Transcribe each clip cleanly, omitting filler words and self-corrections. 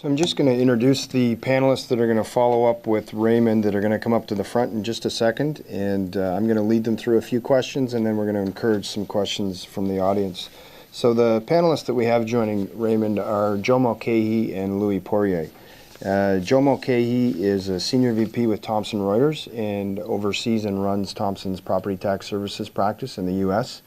So I'm just going to introduce the panelists that are going to follow up with Raymond that are going to come up to the front in just a second. And I'm going to lead them through a few questions, and then we're going to encourage some questions from the audience. So the panelists that we have joining Raymond are Joe Mulcahy and Louis Poirier. Joe Mulcahy is a senior VP with Thomson Reuters and oversees and runs Thomson's property tax services practice in the U.S.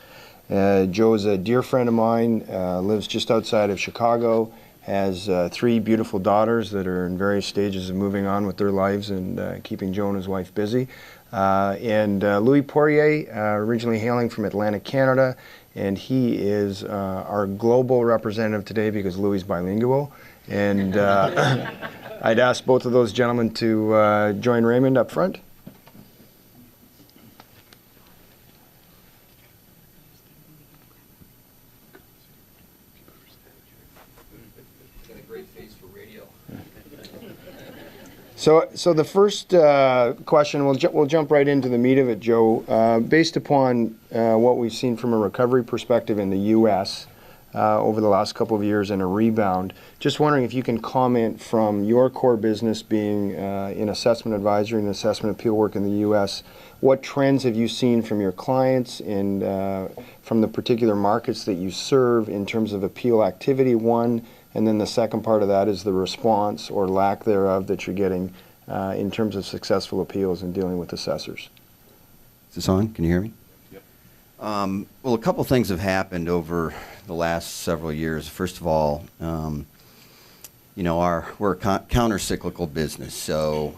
Joe is a dear friend of mine, lives just outside of Chicago, has 3 beautiful daughters that are in various stages of moving on with their lives and keeping Joe and his wife busy. And Louis Poirier, originally hailing from Atlantic, Canada, and he is our global representative today because Louis is bilingual. And I'd ask both of those gentlemen to join Raymond up front. So the first question, we'll jump right into the meat of it, Joe. Based upon what we've seen from a recovery perspective in the U.S. Over the last couple of years and a rebound, just wondering if you can comment from your core business being in assessment advisory and assessment appeal work in the U.S., what trends have you seen from your clients and from the particular markets that you serve in terms of appeal activity, one, and then the second part of that is the response or lack thereof that you're getting in terms of successful appeals and dealing with assessors. Is this on? Can you hear me? Yep. Well, a couple things have happened over the last several years. First of all, you know, we're a counter-cyclical business, so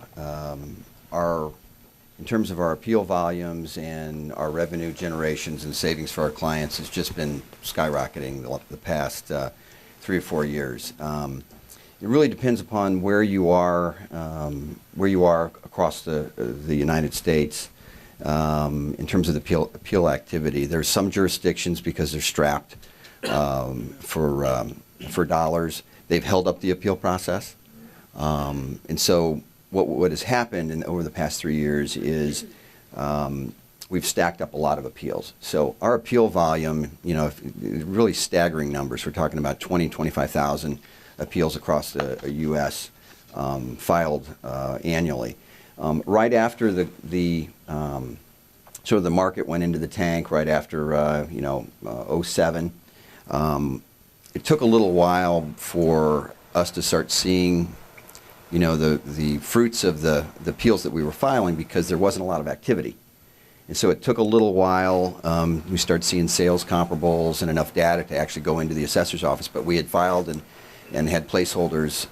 in terms of our appeal volumes and our revenue generations and savings for our clients has just been skyrocketing the past 3 or 4 years. It really depends upon where you are across the United States in terms of the appeal activity. There's some jurisdictions, because they're strapped for dollars, they've held up the appeal process. And so what has happened over the past 3 years is we've stacked up a lot of appeals. So our appeal volume, you know, really staggering numbers. We're talking about 25,000 appeals across the U.S. Filed annually. Right after the sort of the market went into the tank, right after 07, it took a little while for us to start seeing, you know, the fruits of the appeals that we were filing because there wasn't a lot of activity. And so it took a little while. We started seeing sales comparables and enough data to actually go into the assessor's office. But we had filed and had placeholders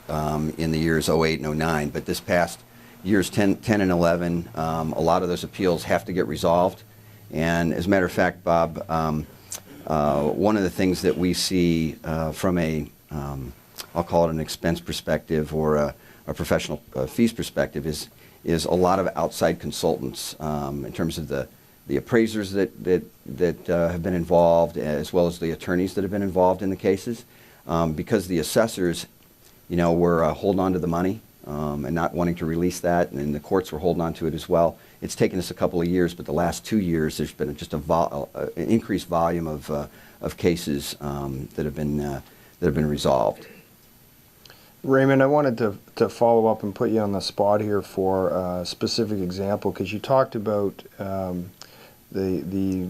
in the years 08 and 09. But this past years 10 and 11, a lot of those appeals have to get resolved. And as a matter of fact, Bob, one of the things that we see from I'll call it an expense perspective or a professional fees perspective is a lot of outside consultants in terms of the appraisers that have been involved, as well as the attorneys that have been involved in the cases, because the assessors, you know, were holding on to the money and not wanting to release that, and the courts were holding on to it as well. It's taken us a couple of years, but the last 2 years there's been just an increased volume of cases that have been resolved. Raymond, I wanted to follow up and put you on the spot here for a specific example, because you talked about the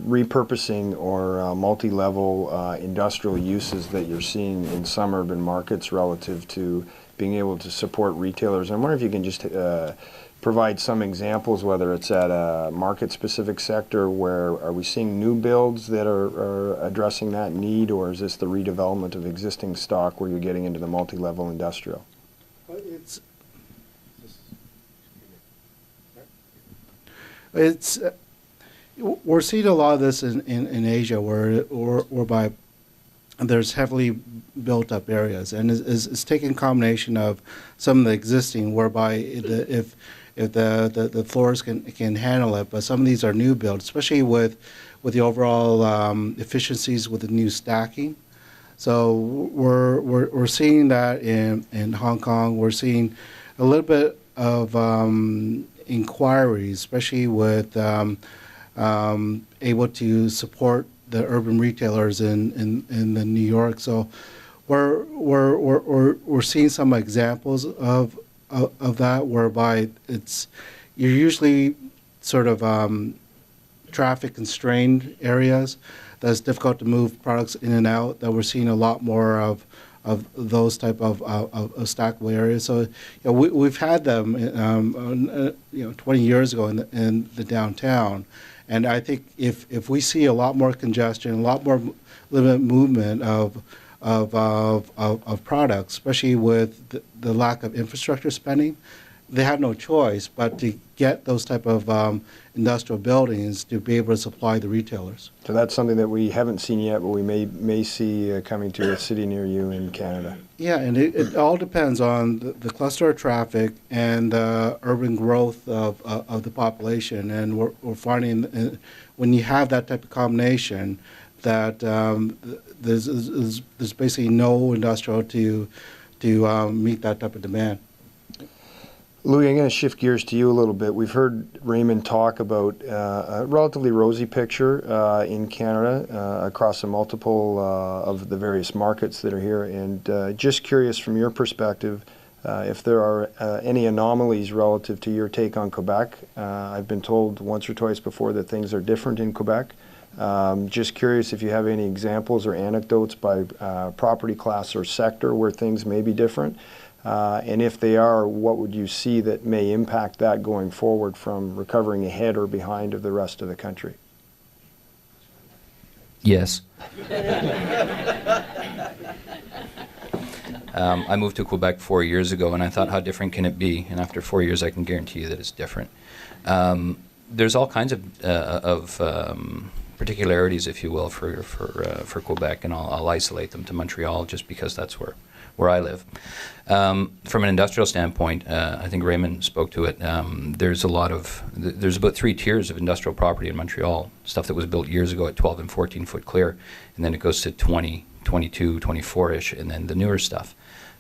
repurposing or multi-level industrial uses that you're seeing in some urban markets relative to being able to support retailers. I wonder if you can just provide some examples, whether it's at a market-specific sector where are we seeing new builds that are addressing that need, or is this the redevelopment of existing stock where you're getting into the multi-level industrial? We're seeing a lot of this in Asia, whereby there's heavily built up areas, and it's taking a combination of some of the existing, whereby if the floors can handle it, but some of these are new builds, especially with the overall efficiencies with the new stacking. So we're seeing that in Hong Kong. We're seeing a little bit of inquiries, especially with able to support the urban retailers in the New York. So we're seeing some examples of that, whereby you're usually sort of traffic constrained areas that's difficult to move products in and out, that we're seeing a lot more of those type of stackable areas. So we've had them 20 years ago in the downtown, and I think if we see a lot more congestion, a lot more limited movement of products, especially with the lack of infrastructure spending, they have no choice but to get those type of industrial buildings to be able to supply the retailers. So that's something that we haven't seen yet, but we may see coming to a city near you in Canada. Yeah, and it all depends on the cluster of traffic and the urban growth of the population. And we're finding when you have that type of combination, that there's basically no industrial to meet that type of demand. Louis, I'm going to shift gears to you a little bit. We've heard Raymond talk about a relatively rosy picture in Canada across a multiple of the various markets that are here. And just curious from your perspective, if there are any anomalies relative to your take on Quebec. I've been told once or twice before that things are different in Quebec. Just curious if you have any examples or anecdotes by property class or sector where things may be different. And if they are, what would you see that may impact that going forward from recovering ahead or behind of the rest of the country? Yes. I moved to Quebec 4 years ago, and I thought, how different can it be? And after 4 years, I can guarantee you that it's different. There's all kinds of particularities, if you will, for Quebec, and I'll isolate them to Montreal just because that's where I live. From an industrial standpoint, I think Raymond spoke to it. There's about 3 tiers of industrial property in Montreal. Stuff that was built years ago at 12 and 14 foot clear, and then it goes to 20, 22, 24-ish, and then the newer stuff.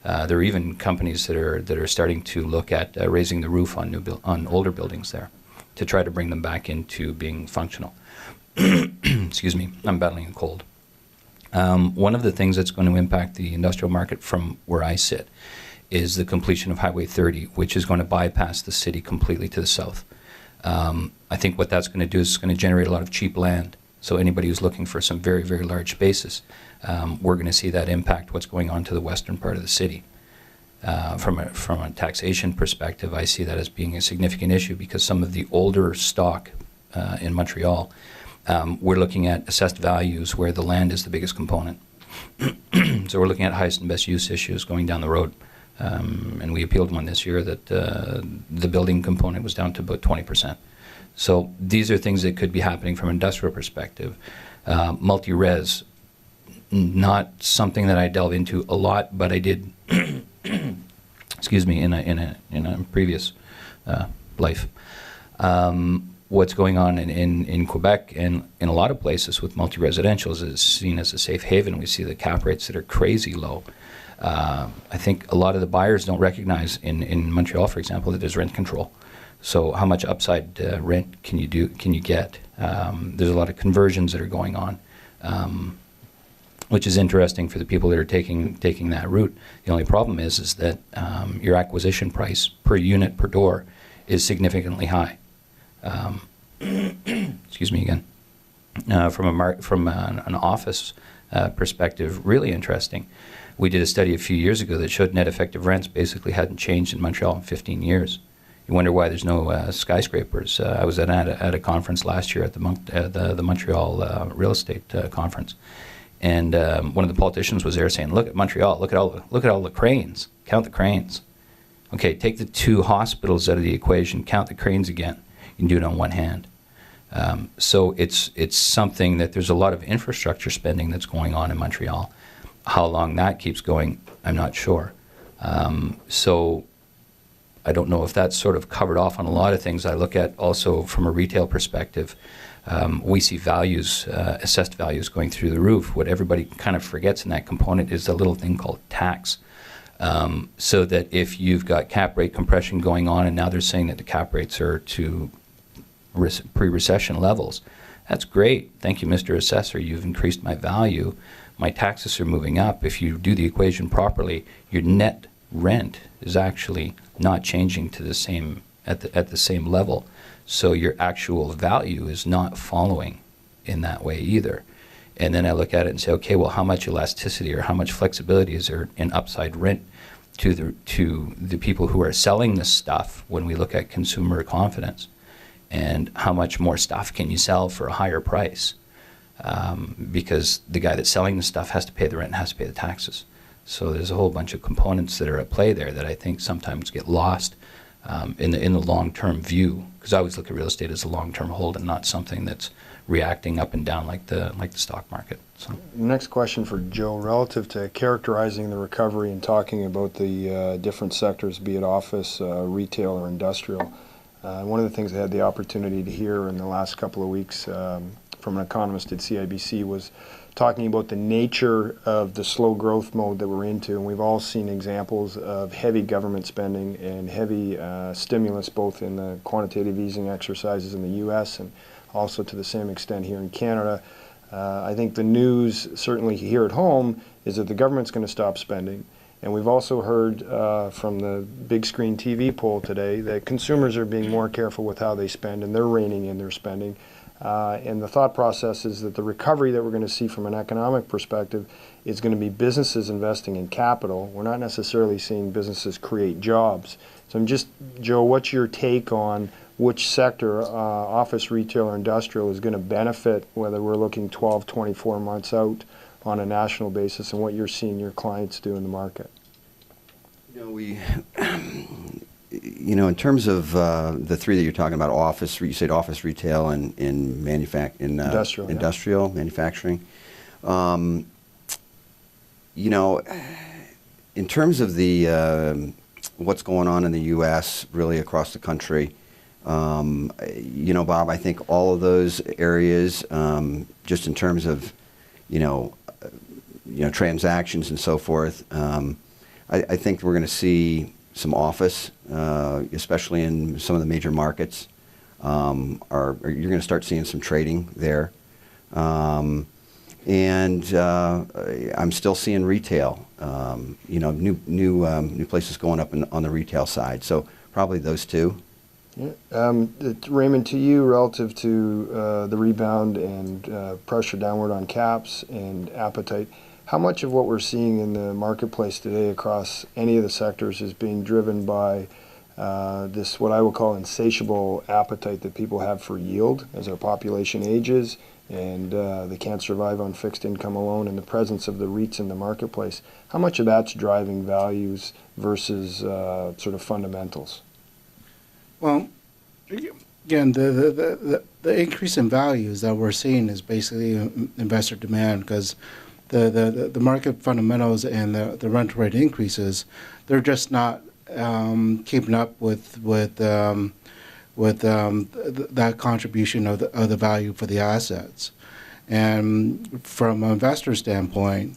There are even companies that are starting to look at raising the roof on older buildings there to try to bring them back into being functional. Excuse me, I'm battling a cold. One of the things that's going to impact the industrial market from where I sit is the completion of Highway 30, which is going to bypass the city completely to the south. I think what that's going to do is it's going to generate a lot of cheap land. So anybody who's looking for some very, very large spaces, we're going to see that impact what's going on to the western part of the city. From a taxation perspective, I see that as being a significant issue because some of the older stock in Montreal, we're looking at assessed values where the land is the biggest component. So we're looking at highest and best use issues going down the road. And we appealed one this year that the building component was down to about 20%. So these are things that could be happening from an industrial perspective. Multi-res, not something that I delve into a lot, but I did, excuse me, in a previous life. What's going on in Quebec and in a lot of places with multi-residentials is seen as a safe haven. We see the cap rates that are crazy low. I think a lot of the buyers don't recognize in Montreal, for example, that there's rent control. So how much upside rent can you get? There's a lot of conversions that are going on, which is interesting for the people that are taking that route. The only problem is that your acquisition price per unit per door is significantly high. Excuse me again. From an office perspective, really interesting. We did a study a few years ago that showed net effective rents basically hadn't changed in Montreal in 15 years. You wonder why there's no skyscrapers. I was at a conference last year at the Montreal Real Estate Conference, and one of the politicians was there saying, "Look at Montreal. Look at all the cranes. Count the cranes. Okay, take the 2 hospitals out of the equation. Count the cranes again. You can do it on one hand." So it's something that there's a lot of infrastructure spending that's going on in Montreal. How long that keeps going, I'm not sure. So I don't know if that's sort of covered off on a lot of things. I look at also from a retail perspective, we see values, assessed values going through the roof. What everybody kind of forgets in that component is the little thing called tax. So that if you've got cap rate compression going on, and now they're saying that the cap rates are to pre-recession levels, That's great. Thank you, Mr. Assessor. You've increased my value. My taxes are moving up. If you do the equation properly, your net rent is actually not changing to the same at the same level. So your actual value is not following in that way either. And then I look at it and say, okay, well, how much elasticity or how much flexibility is there in upside rent to the people who are selling this stuff when we look at consumer confidence? And how much more stuff can you sell for a higher price? Because the guy that's selling the stuff has to pay the rent and has to pay the taxes. So there's a whole bunch of components that are at play there that I think sometimes get lost in the long-term view. Because I always look at real estate as a long-term hold and not something that's reacting up and down like the stock market. So. Next question for Joe, relative to characterizing the recovery and talking about the different sectors, be it office, retail, or industrial. One of the things I had the opportunity to hear in the last couple of weeks from an economist at CIBC was talking about the nature of the slow growth mode that we're into, and we've all seen examples of heavy government spending and heavy stimulus, both in the quantitative easing exercises in the U.S. and also to the same extent here in Canada. I think the news, certainly here at home, is that the government's going to stop spending. And we've also heard from the big screen TV poll today that consumers are being more careful with how they spend, and they're reining in their spending. And the thought process is that the recovery that we're going to see from an economic perspective is going to be businesses investing in capital. We're not necessarily seeing businesses create jobs. So I'm just, Joe, what's your take on which sector, office, retail, or industrial, is going to benefit, whether we're looking 12, 24 months out on a national basis, and what you're seeing your clients do in the market? In terms of the three that you're talking about, office, you said office, retail, and industrial manufacturing. In terms of the what's going on in the U.S., really across the country, Bob, I think all of those areas, just in terms of transactions and so forth, I think we're going to see some office, especially in some of the major markets. You're going to start seeing some trading there. And I'm still seeing retail, new places going up on the retail side. So probably those two. Yeah. Raymond, to you, relative to the rebound and pressure downward on caps and appetite, how much of what we're seeing in the marketplace today across any of the sectors is being driven by this, what I will call, insatiable appetite that people have for yield as our population ages and they can't survive on fixed income alone, and the presence of the REITs in the marketplace? How much of that's driving values versus sort of fundamentals? Well, again, the increase in values that we're seeing is basically investor demand, because the market fundamentals and the rental rate increases, they're just not keeping up with that contribution of the value for the assets. And from an investor standpoint,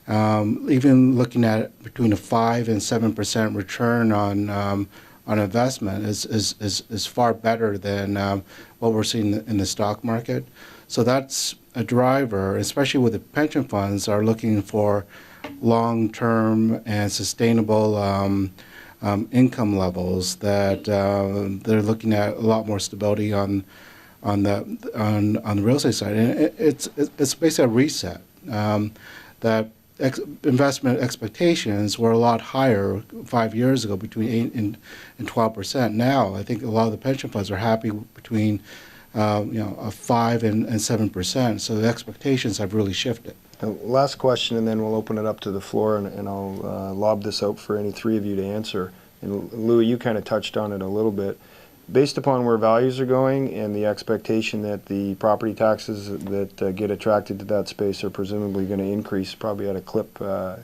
even looking at between a 5 and 7% return on investment is far better than what we're seeing in the stock market. So that's a driver, especially with the pension funds are looking for long-term and sustainable income levels, that they're looking at a lot more stability on the real estate side. And it's basically a reset. That investment expectations were a lot higher 5 years ago, between 8 and 12%. Now, I think a lot of the pension funds are happy between a 5 and 7%. So the expectations have really shifted. Last question, and then we'll open it up to the floor, and I'll lob this out for any three of you to answer. And Louis, you kind of touched on it a little bit. Based upon where values are going and the expectation that the property taxes that get attracted to that space are presumably going to increase, probably at a clip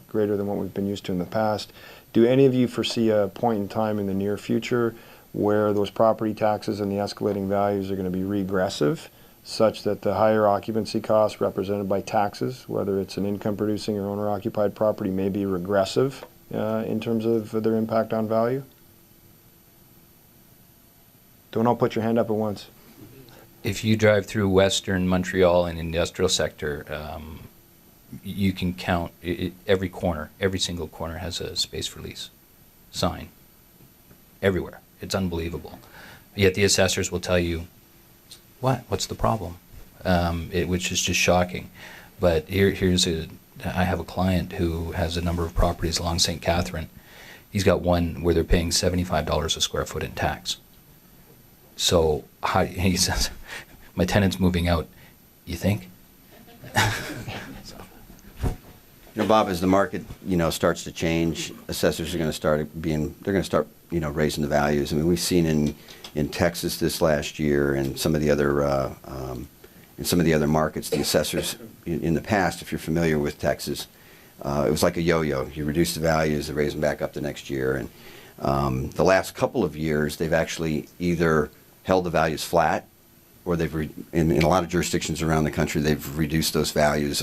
greater than what we've been used to in the past, do any of you foresee a point in time in the near future where those property taxes and the escalating values are going to be regressive, such that the higher occupancy costs represented by taxes, whether it's an income-producing or owner-occupied property, may be regressive in terms of their impact on value? Don't all put your hand up at once. if you drive through Western Montreal and industrial sector, you can count every corner, every single corner has a space for lease sign. Everywhere. It's unbelievable. Yet the assessors will tell you, what's the problem? Which is just shocking. But I have a client who has a number of properties along St. Catherine. He's got one where they're paying $75 a square foot in tax. So he says, my tenant's moving out. You think? Bob, as the market, starts to change, assessors are going to start raising the values. I mean, we've seen in Texas this last year and some of the other markets, the assessors in the past, if you're familiar with Texas, it was like a yo-yo. You reduce the values, they raise them back up the next year. And the last couple of years, they've actually either held the values flat, or in a lot of jurisdictions around the country, they've reduced those values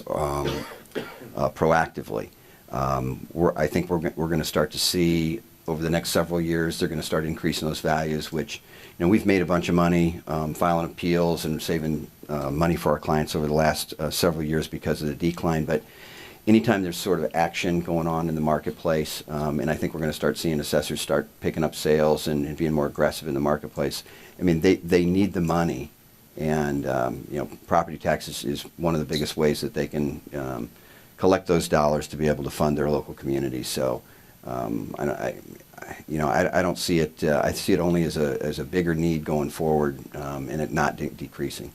proactively. I think we're going to start to see over the next several years, they're going to start increasing those values, which, we've made a bunch of money filing appeals and saving money for our clients over the last several years because of the decline. But anytime there's sort of action going on in the marketplace, and I think we're going to start seeing assessors start picking up sales and being more aggressive in the marketplace. I mean, they need the money, and property taxes is one of the biggest ways that they can collect those dollars to be able to fund their local communities. So I don't see it. I see it only as a bigger need going forward, and it not decreasing.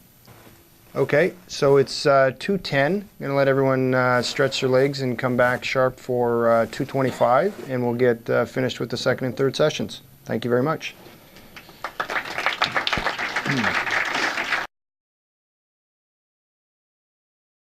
Okay, so it's 2:10. I'm going to let everyone stretch their legs and come back sharp for 2:25, and we'll get finished with the second and third sessions. Thank you very much.